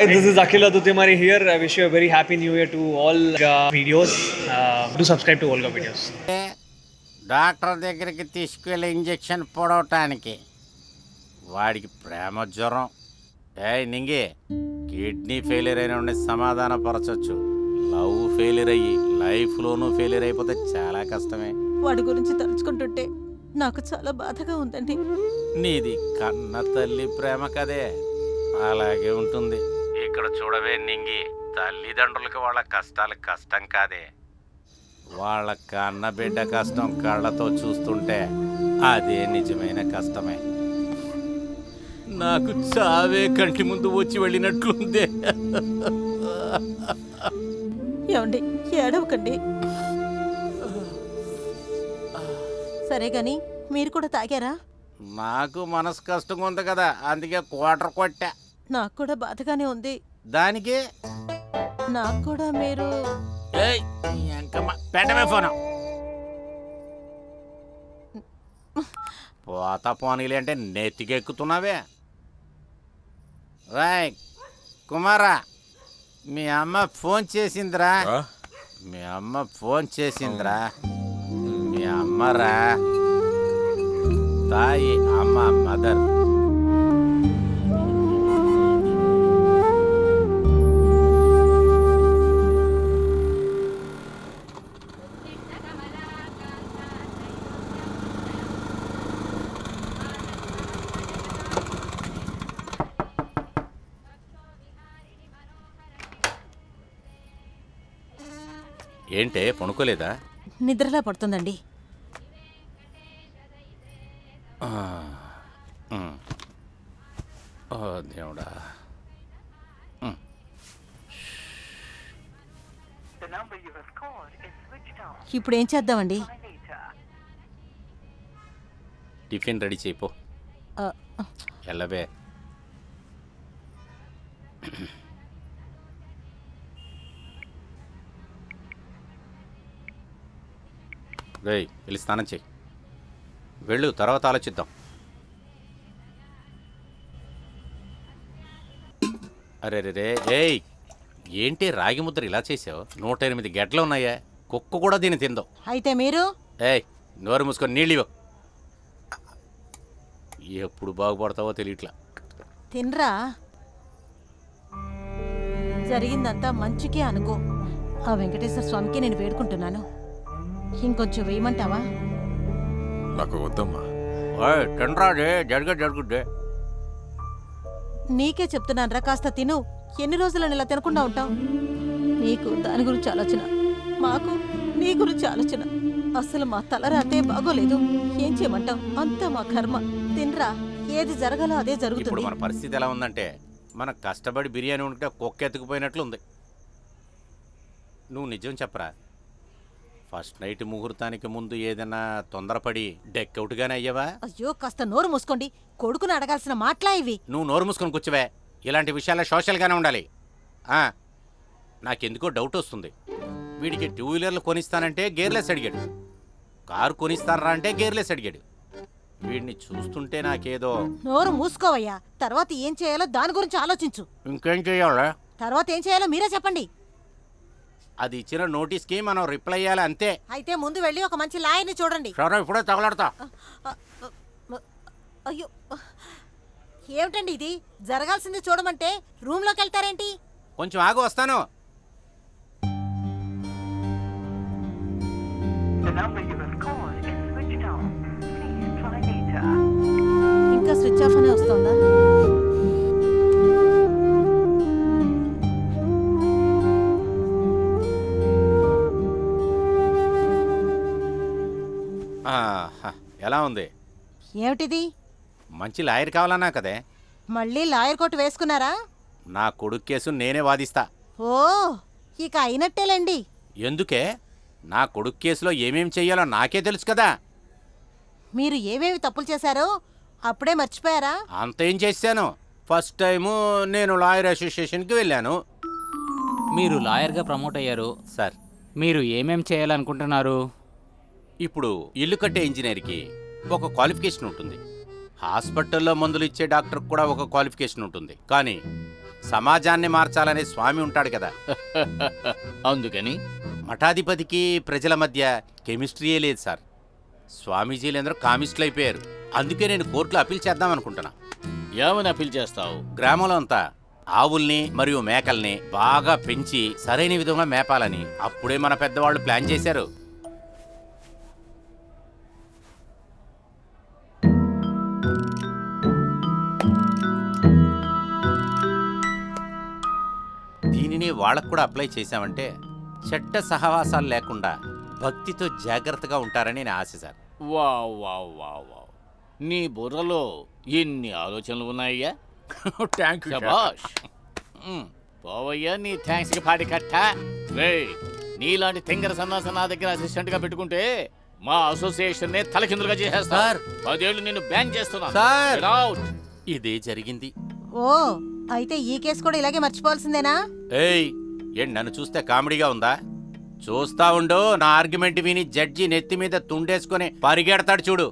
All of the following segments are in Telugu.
Hi, this is Akhil Adutimari here. I wish you a very happy new year to all videos. Do subscribe to Olga videos. Doctor దగ్గరికి తీసుకెళ్ళి ఇంజెక్షన్ పొడవటానికి వాడికి ప్రేమ జ్వరం. నింగి కిడ్నీ ఫెయిలియర్ అయిన సమాధానపరచచ్చు. లవ్ ఫెయిలియర్ అయ్యి లైఫ్లోనూ ఫెయిలియర్ అయిపోతే చాలా కష్టమే. వాడి గురించి తలుచుకుంటుంటే నాకు చాలా బాధగా ఉందండి. నీది కన్న తల్లి ప్రేమ కదే, అలాగే ఉంటుంది. ఇక్కడ చూడవే నింగి, తల్లిదండ్రులకి వాళ్ళ కష్టాలు కష్టం కాదే, వాళ్ళ కన్న బిడ్డ కష్టం కళ్ళతో చూస్తుంటే అదే నిజమైన కష్టమే. నాకు చావే కంటి ముందు వచ్చి వెళ్ళినట్లుందే. ఏమండి, ఏడవకండి. సరే గాని మీరు కూడా తాగారా? నాకు మనసు కష్టంగా ఉంది కదా, అందుకే క్వార్టర్ కొట్టా. నాకు కూడా బాధగానే ఉంది. దానికి నాకు కూడా మీరు పెట్టమే ఫోను. పోతా పోనీలే అంటే నెత్తికెక్కుతున్నావే. రాయ్ కుమారా, మీ అమ్మ ఫోన్ చేసిందిరా. మీ అమ్మ ఫోన్ చేసిందిరా. మీ అమ్మరా, తాయి అమ్మ, మదర్. ఏంటే పనుకోలేదా? నిద్రలా పడుతుందండి. దేవుడా. ఇప్పుడు ఏం చేద్దామండి? టిఫిన్ రెడీ చేయిపో. ఆ, ఎల్లబే. రేయ్, వెళ్ళి స్నానం చెయ్యి. వెళ్ళు, తర్వాత ఆలోచిద్దాం. అరే రే రే, ఏయ్ ఏంటి రాగి ముద్ర ఇలా చేసావు? 108 గెడ్లు ఉన్నాయా? కుక్క కూడా దీన్ని తిందో. అయితే మీరు ఏయ్, నోరు మూసుకొని నీళ్ళు ఇవ్వు. ఎప్పుడు బాగుపడతావో తెలియట్లా. తినరా? జరిగిందంతా మంచికే అనుకో. ఆ వెంకటేశ్వర స్వామికి నేను వేడుకుంటున్నాను. ఇంకొంచెం వేయమంటావా? నాకు వద్దమ్మా. తినరాడే, జరుగుద్దే. నీకే చెప్తున్నానరా, కాస్త తిను. ఎన్ని రోజులని ఇలా తినకుండా ఉంటాం? నీకు దాని గురించి ఆలోచన, మాకు నీ గురించి ఆలోచన. అసలు మా తలరాతే బాగోలేదు. ఏం చేయమంటావు? అంతా మా కర్మ. తినరా, ఏది జరగాలో అదే ఇప్పుడు జరుగుతుంది. మన పరిస్థితి ఎలా ఉందంటే, మన కష్టపడి బిర్యానీ ఉంటే కుక్క ఎత్తుకుపోయినట్లు ఉంది. నువ్వు నిజం చెప్పరా, ఫస్ట్ నైట్ ముహూర్తానికి ముందు ఏదైనా తొందరపడి డెక్అవుట్గానే అయ్యావా? అయ్యో, కాస్త నోరు మూసుకోండి. కొడుకుని అడగాల్సిన మాటలా ఇవి. నువ్వు నోరు మూసుకొని కూర్చోవే. ఇలాంటి విషయాల్లో సోషల్గానే ఉండాలి. నాకెందుకో డౌట్ వస్తుంది. వీడికి 2 వీలర్లు కొనిస్తానంటే గేర్లెస్ అడిగాడు, కారు కొనిస్తానరా అంటే గేర్లెస్ అడిగాడు. వీడిని చూస్తుంటే నాకేదో. నోరు మూసుకోవయ్యా. తర్వాత ఏం చేయాలో దాని గురించి ఆలోచించు. ఇంకేం చేయాలా? తర్వాత ఏం చేయాలో మీరే చెప్పండి. అది ఇచ్చిన నోటీస్కి మనం రిప్లై అయ్యాలి, అంతే. అయితే ముందు వెళ్ళి ఒక మంచి లాయర్ని చూడండి. సరే, ఇప్పుడే తగలాడతా. అయ్యో, ఏమిటండి ఇది? జరగాల్సింది చూడమంటే రూమ్లోకి వెళ్తారేంటి? కొంచెం ఆగు, వస్తాను. ఇంకా స్విచ్ ఆఫ్ అనే వస్తుందా? ఎలా ఉంది? ఏమిటిది? మంచి లాయర్ కావాలన్నా కదే. మళ్ళీ లాయర్ కోట్ వేసుకున్నారా? నా కొడుకు కేసు నేనే వాదిస్తా. ఓ, ఇక అయినట్టేలేండి. ఎందుకే? నా కొడుకు కేసులో ఏమేం చెయ్యాలో నాకే తెలుసు కదా. మీరు ఏమేమి తప్పులు చేశారో అప్పుడే మర్చిపోయారా? అంతేం చేశాను. ఫస్ట్ టైము నేను లాయర్ అసోసియేషన్కి వెళ్ళాను. మీరు లాయర్గా ప్రమోట్ అయ్యారు సార్. మీరు ఏమేం చేయాలనుకుంటున్నారు? ఇప్పుడు ఇల్లు కట్టే ఇంజనీర్కి ఒక క్వాలిఫికేషన్ ఉంటుంది, హాస్పిటల్లో మందులు ఇచ్చే డాక్టర్కి కూడా ఒక క్వాలిఫికేషన్ ఉంటుంది. కానీ సమాజాన్ని మార్చాలనే స్వామి ఉంటాడు కదా. అందుకని మఠాధిపతికి ప్రజల మధ్య కెమిస్ట్రీయే లేదు సార్. స్వామీజీలందరూ కామిస్టులు అయిపోయారు. అందుకే నేను కోర్టులో అప్పీల్ చేద్దాం అనుకుంటున్నా. ఏమని అప్పీల్ చేస్తావు? గ్రామంలో అంతా ఆవుల్ని మరియు మేకల్ని బాగా పెంచి సరైన విధంగా మేపాలని అప్పుడే మన పెద్దవాళ్ళు ప్లాన్ చేశారు. దీనిని వాళ్ళకు కూడా అప్లై చేశామంటే చెడ్డ సహవాసాలు లేకుండా భక్తితో జాగ్రత్తగా ఉంటారని నేను ఆశ sir. Wow wow wow wow, నీ బుర్రలో ఎన్ని ఆలోచనలు ఉన్నాయ్యా. Thank you. శభాష్. పోవయ్యా నీ థ్యాంక్స్కి పాడి కట్ట. రే, నీలాంటి తెంగర సన్నాస నా దగ్గర అసిస్టెంట్గా పెట్టుకుంటే మా అసోసియేషన్నే తలకిందులుగా చేసేస్తా. సార్. 10 ఏళ్ళు నిన్ను బ్యాన్ చేస్తున్నా. సార్. Get out. ఇదే జరిగింది. ఓ అయితే ఈ కేసు కూడా ఇలాగే మర్చిపోవాల్సిందేనా? ఏయ్, ఏంటి నన్ను చూస్తే కామెడీగా ఉందా? చూస్తా ఉండు, నా ఆర్గ్యుమెంట్ విని జడ్జి నెత్తి మీద తుండేసుకొని పరిగెడతాడు చూడు.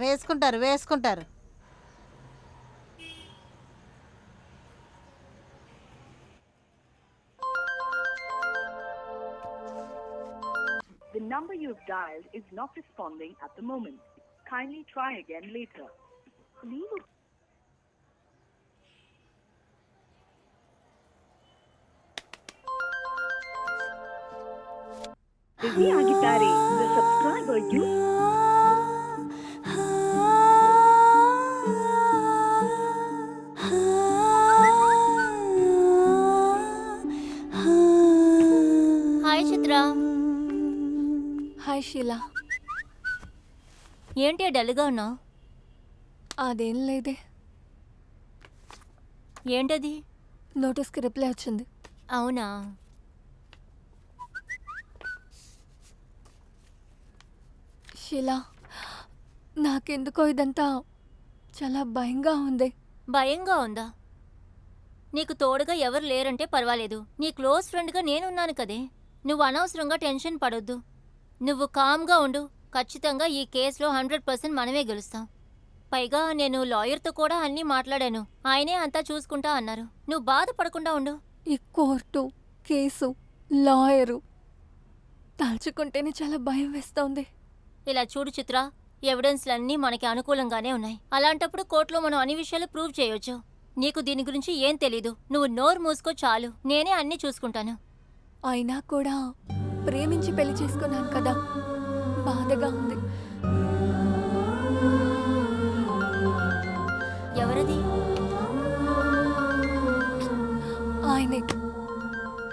వేసుకుంటారు వేసుకుంటారు. The number you've dialed is not responding at the moment. Kindly try again later. Leave a busy ಆಗಿದ್ದಾರೆ. The subscriber you hi Chitra. Hi Sheela. ఏంటి డల్గా ఉన్నావు? అదేం లేదే. ఏంటది? నోటీస్కి రిప్లై వచ్చింది. అవునా? షీలా, నాకెందుకో ఇదంతా చాలా భయంగా ఉంది. భయంగా ఉందా? నీకు తోడుగా ఎవరు లేరంటే పర్వాలేదు. నీ క్లోజ్ ఫ్రెండ్గా నేనున్నాను కదే. నువ్వు అనవసరంగా టెన్షన్ పడొద్దు. నువ్వు కామ్గా ఉండు. ఖచ్చితంగా ఈ కేసులో 100% మనమే గెలుస్తాం. పైగా నేను లాయర్తో కూడా అన్నీ మాట్లాడాను. ఆయనే అంతా చూసుకుంటా అన్నారు. నువ్వు బాధపడకుండా ఉండు. ఈ కోర్టు, కేసు, లాయరు తలుచుకుంటేనే చాలా భయం వేస్తోంది. ఇలా చూడు చిత్ర, ఎవిడెన్స్లన్నీ మనకి అనుకూలంగానే ఉన్నాయి. అలాంటప్పుడు కోర్టులో మనం అన్ని విషయాలు ప్రూవ్ చేయొచ్చు. నీకు దీని గురించి ఏం తెలీదు. నువ్వు నోరు మూసుకో చాలు. నేనే అన్నీ చూసుకుంటాను. అయినా కూడా ప్రేమించి పెళ్లి చేసుకున్నాను కదా, బాధగా ఉంది. ఎవరది? ఆయనే.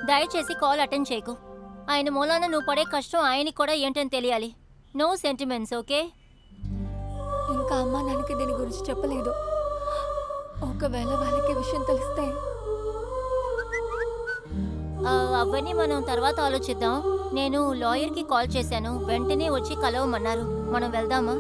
దయచేసి కాల్ అటెండ్ చేయకు. ఆయన మూలాన నువ్వు పడే కష్టం ఆయనకి కూడా ఏంటని తెలియాలి. No sentiments, okay? ఇంకా అమ్మ నాన్నకి దీని గురించి చెప్పలేదు. ఒకవేళ వాళ్ళకి విషయం తెలిస్తే అవన్నీ మనం తర్వాత ఆలోచిద్దాం. నేను లాయర్కి కాల్ చేశాను. వెంటనే వచ్చి కలవమన్నారు. మనం వెళ్దామా?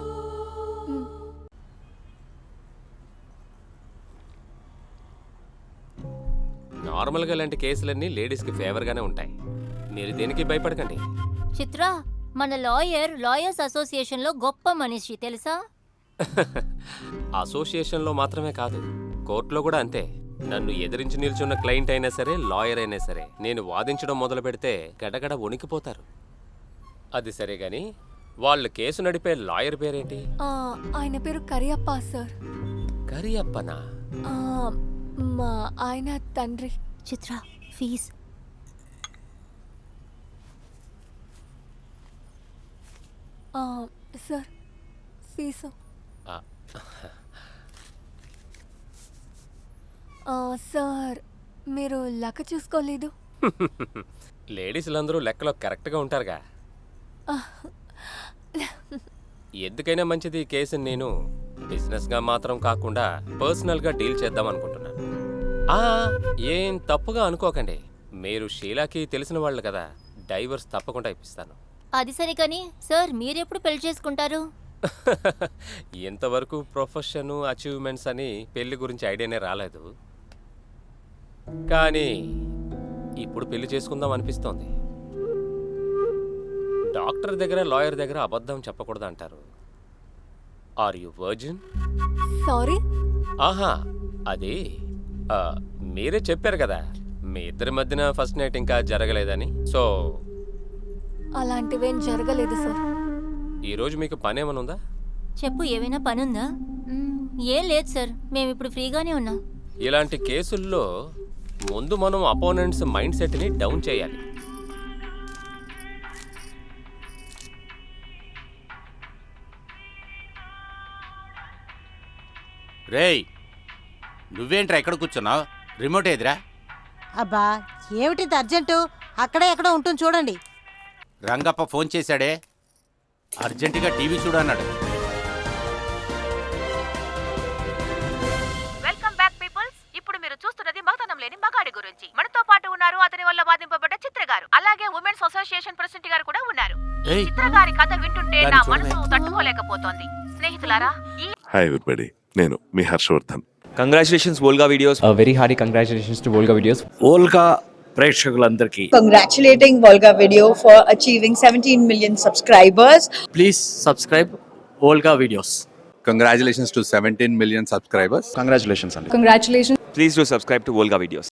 నార్మల్గా ఇలాంటి కేసులన్నీ లేడీస్కి ఫేవర్గానే ఉంటాయి. మీరు దేనికి భయపడకండి. చిత్ర, మన లాయర్స్ అసోసియేషన్లో గొప్ప మనిషి తెలుసా? అసోసియేషన్లో మాత్రమే కాదు, కోర్టులో కూడా అంతే. నన్ను ఎదిరించి నిల్చున్న క్లయింట్ అయినా సరే, లాయర్ అయినా సరే, నేను వాదించడం మొదలు పెడితే గడగడ వణికిపోతారు. అది సరే గాని, వాళ్ళు కేసు నడిపే లాయర్ పేరేంటి? ఆయన పేరు కరియప్ప సార్. కరియప్పనా? మా ఆయన తండ్రి. Chitra, fees. Sir, fee. Sir, మీరు లెక్క చూసుకోలేదు. లేడీస్లందరూ లెక్కలో కరెక్ట్గా ఉంటారుగా. ఎందుకైనా మంచిది ఈ కేసుని నేను బిజినెస్గా మాత్రం కాకుండా పర్సనల్గా డీల్ చేద్దాం అనుకుంటున్నాను. ఏం తప్పుగా అనుకోకండి. మీరు షీలాకి తెలిసిన వాళ్ళు కదా, డైవర్స్ తప్పకుండా ఇప్పిస్తాను. అది సరే కానీ సార్, మీరెప్పుడు పెళ్లి చేసుకుంటారు? ఇంతవరకు ప్రొఫెషన్, అచీవ్మెంట్స్ అని పెళ్లి గురించి ఐడియానే రాలేదు. కానీ ఇప్పుడు పెళ్లి చేసుకుందాం అనిపిస్తోంది. డాక్టర్ దగ్గర, లాయర్ దగ్గర అబద్ధం చెప్పకూడదు అంటారు. Are you virgin? సారీ. ఆహా, అది ఆ, మీరే చెప్పారు కదా మీ ఇద్దరి మధ్యన ఫస్ట్ నైట్ ఇంకా జరగలేదని. సో అలాంటివేం జరగలేదు సార్. ఈరోజు మీకు పని ఏమైనా ఉందా? చెప్పు, ఏమైనా పనుందా? ఏం లేదు సార్, మేము ఇప్పుడు ఫ్రీగానే ఉన్నాం. ఇలాంటి కేసుల్లో ముందు మనం అపోనెంట్స్ మైండ్ సెట్ని డౌన్ చేయాలి. రేయ్, నువ్వేంట్రా ఎక్కడ కూర్చున్నావు? రిమోట్ ఏదిరా? అబ్బా ఏమిటి అర్జెంటు? అక్కడే ఎక్కడో ఉంటుంది చూడండి. రంగప్ప ఫోన్ చేశాడే, అర్జెంటుగా టీవీ చూడన్నాడు. Welcome back peoples. ఇప్పుడు మీరు చూస్తున్నది మగతనం లేని మగాడి గురించి. మనతో పాటు ఉన్నారు అతని వల్ల బాధింపబడ్డ చిత్ర గారు, అలాగే ఉమెన్స్ అసోసియేషన్ ప్రెసిడెంట్ గారు కూడా ఉన్నారు. ఏయ్, చిత్ర గారి కథ వింటుంటే దాన్ని నా చూడవే. మనసు తట్టుకోలేకపోతోంది. స్నేహితులారా, ఈ హాయ్ ఎవ్రీబడి, నేను మీ Harshavardhan. Congratulations Volga videos. Very hardy congratulations to Volga videos. Volga ప్రేక్షకులందరికీ Congratulating Volga Video for achieving 17 million subscribers. Please subscribe Volga videos. Congratulations to 17 million subscribers. Congratulations అండి. Congratulation. Please do subscribe to Volga videos.